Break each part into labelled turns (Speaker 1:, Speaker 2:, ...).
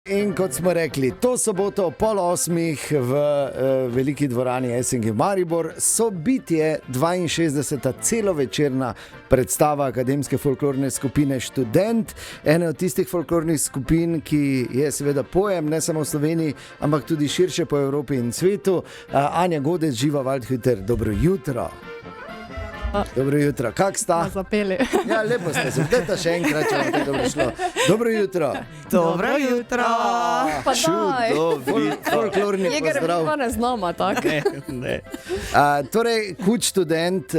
Speaker 1: In kot smo rekli, to soboto 7:30 v veliki dvorani Esengi Maribor sobitje 62. celovečerna predstava akademske folklorne skupine Študent, ene od tistih folklornih skupin, ki je seveda pojem ne samo v Sloveniji, ampak tudi širše po Evropi in svetu. Anja Godec, Živa Waldhütter, dobro jutro. Dobro jutro, kak sta?
Speaker 2: Zapeli.
Speaker 1: Ja, lepo ste, zdaj še enkrat, če vam te dobro šlo. Dobro jutro.
Speaker 3: Dobro jutro.
Speaker 2: Pa daj.
Speaker 1: Folklorni
Speaker 2: Jeger
Speaker 1: pozdrav.
Speaker 2: pa ne znamo, tako.
Speaker 3: Ne.
Speaker 1: Torej, Kud Študent,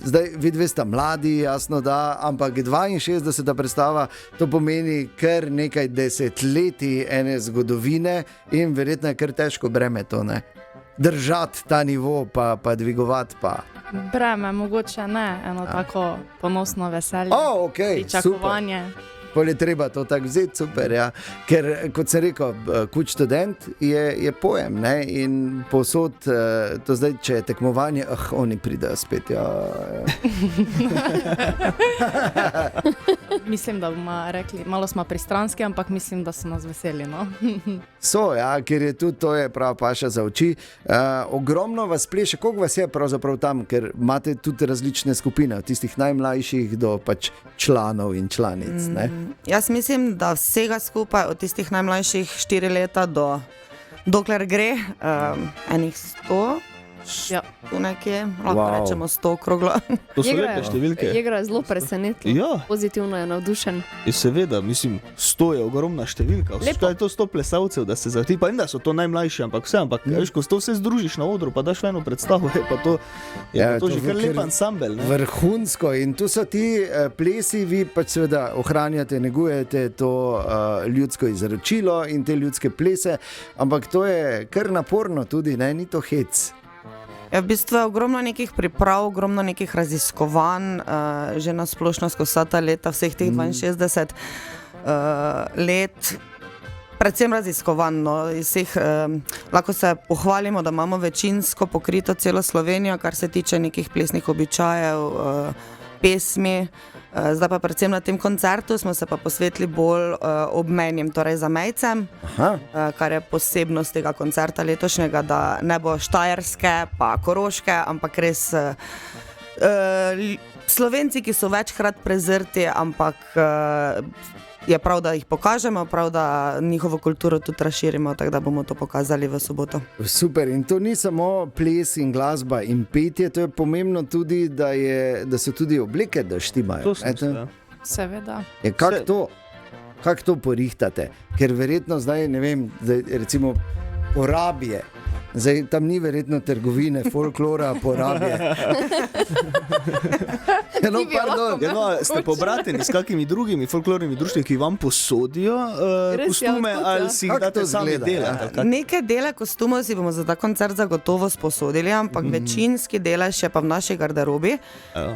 Speaker 1: zdaj vidve sta mladi, jasno da, ampak 62. predstava, to pomeni kar nekaj desetletij ene zgodovine in verjetno je kar težko breme to, ne? Držati ta nivo, pa dvigovati pa.
Speaker 2: Breme, mogoče ne, eno tako ponosno veselje,
Speaker 1: Okay,
Speaker 2: pričakovanje.
Speaker 1: Pol je treba to tako vzeti, super, ja. Ker, kot sem rekel, Kud Študent je pojem, ne? In povsod, to zdaj, če je tekmovanje, oni pridejo spet, ja.
Speaker 2: Mislim, da bomo rekli, malo smo pristranski, ampak mislim, da so nas veseli, no?
Speaker 1: So, ja, ker je tudi to je prava paša za oči. Ogromno vas pleše, koliko vas je pravzaprav tam, ker imate tudi različne skupine, od tistih najmlajših do pač članov in članic, ne?
Speaker 3: Jaz mislim, da vsega skupaj od tistih najmlajših 4 leta do dokler gre, enih 100,
Speaker 2: Ja.
Speaker 3: tu nekje, lahko
Speaker 1: Wow.
Speaker 3: rečemo 100 okroglo.
Speaker 4: To so lepe številke.
Speaker 2: Jegra je zelo presenetljiv,
Speaker 4: Ja,
Speaker 2: pozitivno je navdušen.
Speaker 4: in seveda, mislim, 100 je ogromna številka.
Speaker 2: Lepo.
Speaker 4: Kaj je to 100 plesalcev, da se zati, pa in da so to najmlajši, ampak vse, veš, ko to vse združiš na odru, pa daš v eno predstavo, je pa to,
Speaker 1: Ja,
Speaker 4: to
Speaker 1: to
Speaker 4: že kar
Speaker 1: ker-
Speaker 4: lep ansambel, ne?
Speaker 1: Vrhunsko, in tu so ti plesi, vi pač seveda ohranjate, negujete to ljudsko izročilo in te ljudske plese, ampak to je kar naporno tudi, ne? Ni to hec.
Speaker 3: Ja, v bistvu je ogromno nekih priprav, ogromno nekih raziskovanj, že na splošno skozi vsa ta leta, vseh teh 62 let, predvsem raziskovanj. No, iz vseh, lahko se pohvalimo, da imamo večinsko pokrito celo Slovenijo, kar se tiče nekih plesnih običajev, pesmi. Zdaj pa predvsem na tem koncertu smo se pa posvetili bolj obmejnim, torej zamejcem.
Speaker 1: Aha.
Speaker 3: Kar je posebnost tega koncerta letošnjega, da ne bo štajerske pa koroške, ampak res Slovenci, ki so večkrat prezrti, ampak je prav, da jih pokažemo, prav, da njihovo kulturo tudi razširimo, tako da bomo to pokazali v soboto.
Speaker 1: Super, in to ni samo ples in glasba in petje, to je pomembno tudi, da so tudi obleke, da štimajo.
Speaker 4: To smo se, ja.
Speaker 2: Seveda.
Speaker 1: Kako to porihtate? Ker verjetno zdaj, ne vem, zdaj, recimo porabje. Zdaj, tam ni verjetno trgovine, folklora, porabje. No,
Speaker 2: Ti bi jo lahko
Speaker 4: Ja, no, ste pobrateni s kakimi drugimi folklornimi društvi, ki vam posodijo
Speaker 2: Res je,
Speaker 4: kostume,
Speaker 2: odkud, ja?
Speaker 4: ali si jih
Speaker 1: Kako
Speaker 4: date
Speaker 1: to
Speaker 4: sami
Speaker 1: izgleda,
Speaker 4: delati?
Speaker 1: ja?
Speaker 4: ali kak?
Speaker 3: Neke dele kostumov si bomo za ta koncert zagotovo sposodili, ampak večinski delež je pa v naši garderobi.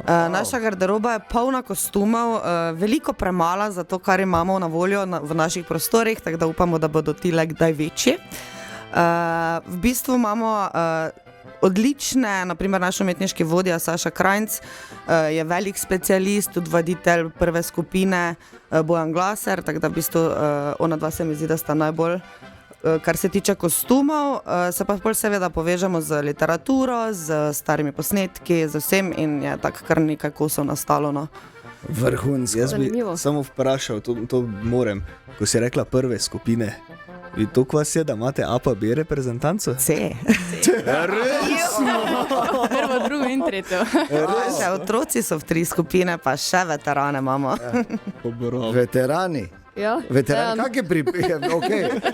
Speaker 3: Naša garderoba je polna kostumov, veliko premala za to, kar imamo na voljo v naših prostorih, tako da upamo, da bodo ti le kdaj večji. V bistvu imamo odlične, naprimer naš umetniški vodja Saša Krajnc je velik specialist, tudi voditelj prve skupine Bojan Glaser, tako da v bistvu ona dva se mi zdi, da sta najbolj. Kar se tiče kostumov, se pa bolj seveda povežemo z literaturo, z starimi posnetki, z vsem in je tako kar nekaj kosov nastalo. No.
Speaker 1: Vrhunsko.
Speaker 4: Jaz bi
Speaker 2: Zanimivo.
Speaker 4: samo vprašal, to morem, ko si rekla prve skupine. In to vas je, da imate APB reprezentanco?
Speaker 3: Vse.
Speaker 2: Prvo, drugo in tretjo.
Speaker 3: Še otroci so v 3 skupine, pa še veterane imamo.
Speaker 1: Veterani.
Speaker 2: Ja.
Speaker 1: Veteran, kak je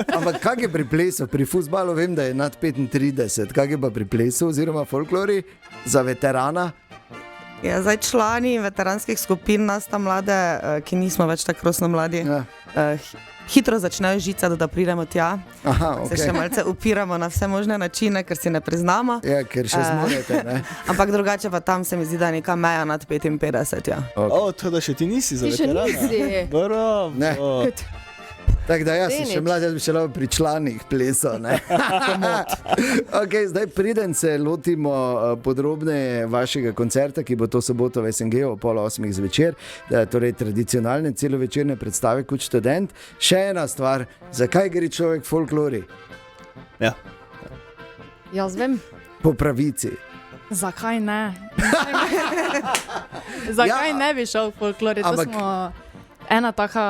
Speaker 1: ampak kak je pri plesu? Pri fuzbalu vem, da je nad 35. Kak je pa pri plesu oziroma folklori za veterana?
Speaker 3: Ja, zdaj člani veteranskih skupin, nas tam mlade, ki nismo več tako rosno mladi,
Speaker 1: Ja.
Speaker 3: hitro začnejo žicati, da pridemo tja.
Speaker 1: Aha,
Speaker 3: Se še malce upiramo na vse možne načine, ker si ne priznamo.
Speaker 1: Ja, ker še zmorete, ne?
Speaker 3: Ampak drugače pa tam se mi zdi, da je neka meja nad 55. Ja.
Speaker 4: O, to da še ti nisi za
Speaker 2: Ti še
Speaker 4: veterana.
Speaker 2: nisi.
Speaker 4: Bravo.
Speaker 1: Ne. Tako da jaz sem še mlad, jaz bi še lahko pri članih plesal. Okay, zdaj preden se lotimo podrobne vašega koncerta, ki bo to soboto v SNG o 7:30 zvečer, torej tradicionalne celovečerne predstave kot študent. Še ena stvar, zakaj gre človek v folklori?
Speaker 4: Ja.
Speaker 5: Jaz vem.
Speaker 1: Po pravici.
Speaker 2: Zakaj ne? Zakaj ne bi šel v folklori? To smo ena taka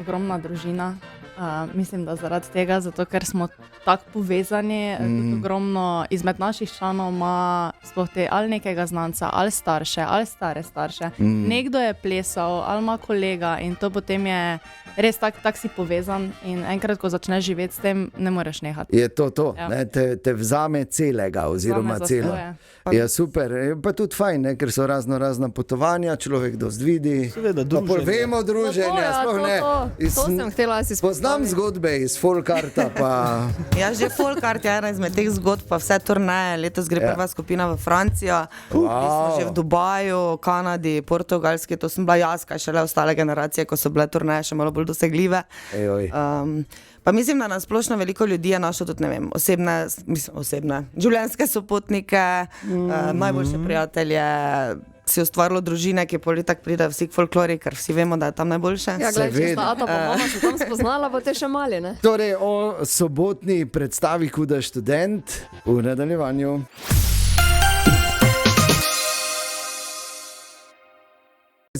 Speaker 2: ogromna družina. Mislim, da zaradi tega, zato ker smo tako povezani, ogromno izmed naših članov ima sploh te ali nekega znanca, ali starše, ali stare starše. Nekdo je plesal, ali ima kolega in to potem je res tak si povezan in enkrat, ko začneš živeti s tem, ne moreš nehati.
Speaker 1: Je to,
Speaker 2: ja.
Speaker 1: Ne, te vzame celega oziroma celo. Ja, super, je pa tudi fajn, ne, ker so razna potovanja, človek dosti vidi.
Speaker 4: Seveda,
Speaker 1: pa vemo druženja, sploh ne.
Speaker 5: To sem htela si spoznati.
Speaker 1: Poznam zgodbe iz folkarta, pa...
Speaker 3: Ja, že folkart je ena izmed teh zgodb, pa vse turneje. Letos gre prva skupina v Francijo, smo že v Dubaju, Kanadi, Portugalski, to sem bila jaz, kaj šele ostale generacije, ko so bile turneje še malo bolj dosegljive. Pa mislim, da nas splošno veliko ljudi je našlo tudi, ne vem, osebne, življenjske sopotnike, najboljše prijatelje, si ustvarilo družine, ki politak pride vsi k folklori, ker vsi vemo, da je tam najboljše.
Speaker 5: Ja, gledaj, če sta ata pa mama se tam spoznala, bo te še mali, ne?
Speaker 1: Torej, o sobotni predstavi Huda študent v nadaljevanju.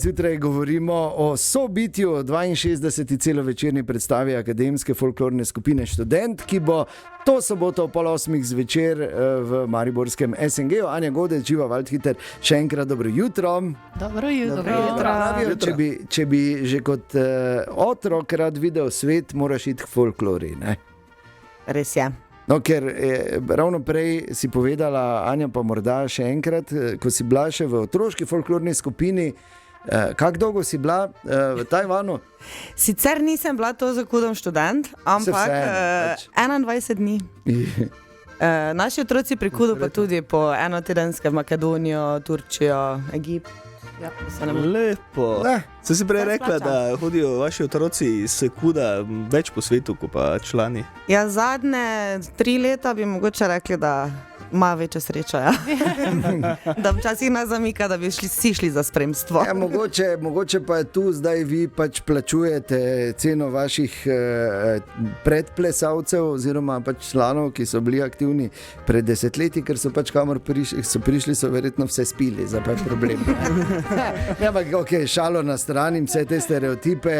Speaker 1: Zjutraj govorimo o sobitju 62. celovečerni predstavi Akademske folklorne skupine Študent, ki bo to soboto o 7:30 zvečer v mariborskem SNG-u. Anja Godec, Živa Waldhiter, še enkrat dobro jutro.
Speaker 2: Dobro jutro.
Speaker 1: Če bi že kot otrok rad videl svet, moraš iti k folklori, ne?
Speaker 3: Res je.
Speaker 1: No, ker ravno prej si povedala, Anja, pa morda še enkrat, ko si bila še v otroški folklorni skupini, kako dolgo si bila v Tajvanu?
Speaker 3: Sicer nisem bila to za Hudom študent, ampak 21 dni. Naši otroci pri Hudu pa tudi po enotedenske v Makedonijo, Turčijo, Egipt. Ja,
Speaker 4: lepo. Se si prej rekla, da hodijo vaši otroci iz Huda več po svetu, kot pa člani?
Speaker 3: Ja, zadnje 3 leta bi mogoče rekli, da ima večjo srečo, ja. Da včasih nas zamika, da bi si šli za spremstvo.
Speaker 1: Ja, mogoče pa je tu zdaj vi pač plačujete ceno vaših predplesalcev oziroma pač članov, ki so bili aktivni pred desetletji, ker so pač kamor prišli, so verjetno vse spili, za pa je problem. Ja, ampak šalo na strani, vse te stereotipe,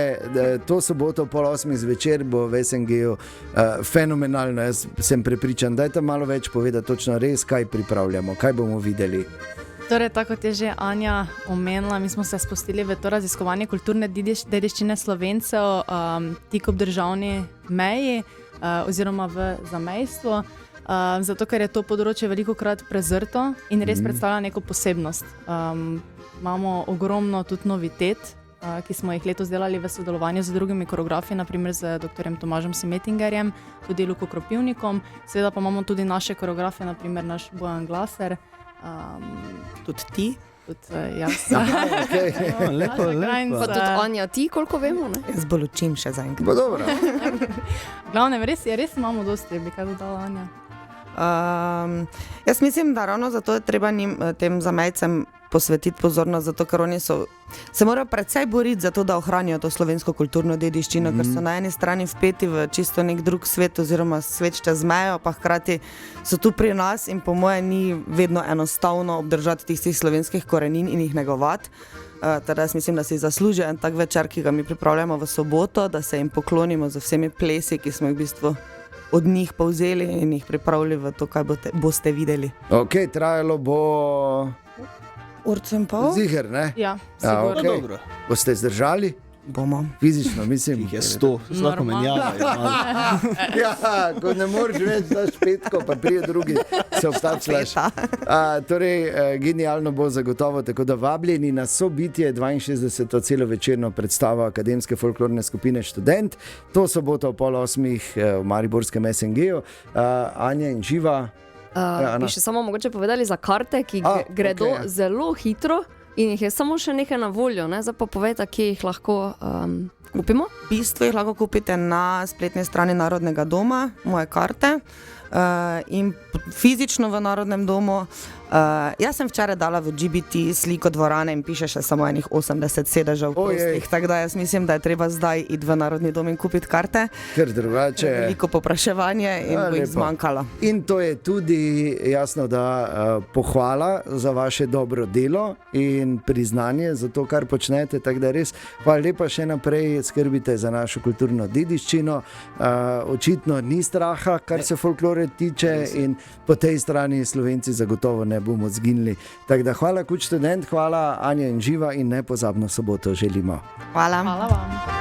Speaker 1: to soboto 7:30 zvečer bo v SNG-u fenomenalno, jaz sem prepričan. Dajte malo več povedati točno res, kaj pripravljamo, kaj bomo videli.
Speaker 2: Torej, tako kot je že Anja omenila, mi smo se spustili v to raziskovanje kulturne dediščine Slovencev tik ob državni meji oziroma v zamejstvu, zato ker je to področje velikokrat prezrto in res predstavlja neko posebnost. Imamo ogromno tudi novitet, ki smo jih letos delali v sodelovanju z drugimi koreografi, naprimer z dr. Tomažem Simetingerjem, tudi Luko Kropivnikom. Seveda pa imamo tudi naše koreografe, naprimer naš Bojan Glaser.
Speaker 3: Tudi ti?
Speaker 2: Tudi jaz.
Speaker 4: Lepo.
Speaker 5: Pa tudi Anja, ti, koliko vemo, ne?
Speaker 3: Jaz bolj učim še zaenkrat.
Speaker 1: Bo dobro.
Speaker 2: Glavnem, res imamo dosti, bi kaj dodala Anja.
Speaker 3: Jaz mislim, da ravno zato je treba tem zamejcem posvetiti pozornost, zato ker oni se morajo predvsej boriti za to, da ohranijo to slovensko kulturno dediščino, ker so na eni strani vpeti v čisto nek drug svet oziroma svet čez mejo, pa hkrati so tu pri nas in po moje ni vedno enostavno obdržati tistih slovenskih korenin in jih negovati. Teda jaz mislim, da si zaslužijo en tak večer, ki ga mi pripravljamo v soboto, da se jim poklonimo z vsemi plesi, ki smo jih v bistvu od njih povzeli in jih pripravili v to, kaj boste videli.
Speaker 1: Ok, trajalo bo...
Speaker 3: Urco in pol?
Speaker 1: Ziher, ne?
Speaker 2: Ja, sigurno.
Speaker 1: Okay. Boste zdržali?
Speaker 3: Bomo.
Speaker 1: Fizično, mislim.
Speaker 4: Jih je 100, lahko menjavajo.
Speaker 1: Ja, ko ne moreš več, daš petko, pa prije drugi se obstačlaš. Torej, genialno bo zagotovo, tako da vabljeni na sobitje 62. celovečerno predstavo Akademske folklorne skupine Študent. To soboto o 7:30 v mariborskem SNG-u. Anja in Živa.
Speaker 5: Bi še samo mogoče povedali za karte, ki gredo zelo hitro. in jih je samo še nekaj na voljo. Ne? Zdaj pa povejte, kje jih lahko kupimo.
Speaker 3: V bistvu jih lahko kupite na spletni strani Narodnega doma, moje karte. In fizično v Narodnem domu. Jaz sem včeraj dala v GBT sliko dvorane in piše še samo enih 80 sedežev prostih, tako da jaz mislim, da je treba zdaj iti v Narodni dom in kupiti karte.
Speaker 1: Ker drugače
Speaker 3: Veliko popraševanje in bo jih zmanjkalo.
Speaker 1: In to je tudi jasno, da pohvala za vaše dobro delo in priznanje za to, kar počnete. Tako da res hvala lepa, še naprej skrbite za našo kulturno dediščino. Očitno ni straha, kar se folklore tiče, in po tej strani Slovenci zagotovo ne bomo zginili. Tako da hvala, Kuč študent, hvala Anja in Živa in nepozabno soboto želimo.
Speaker 3: Hvala.
Speaker 2: Hvala vam.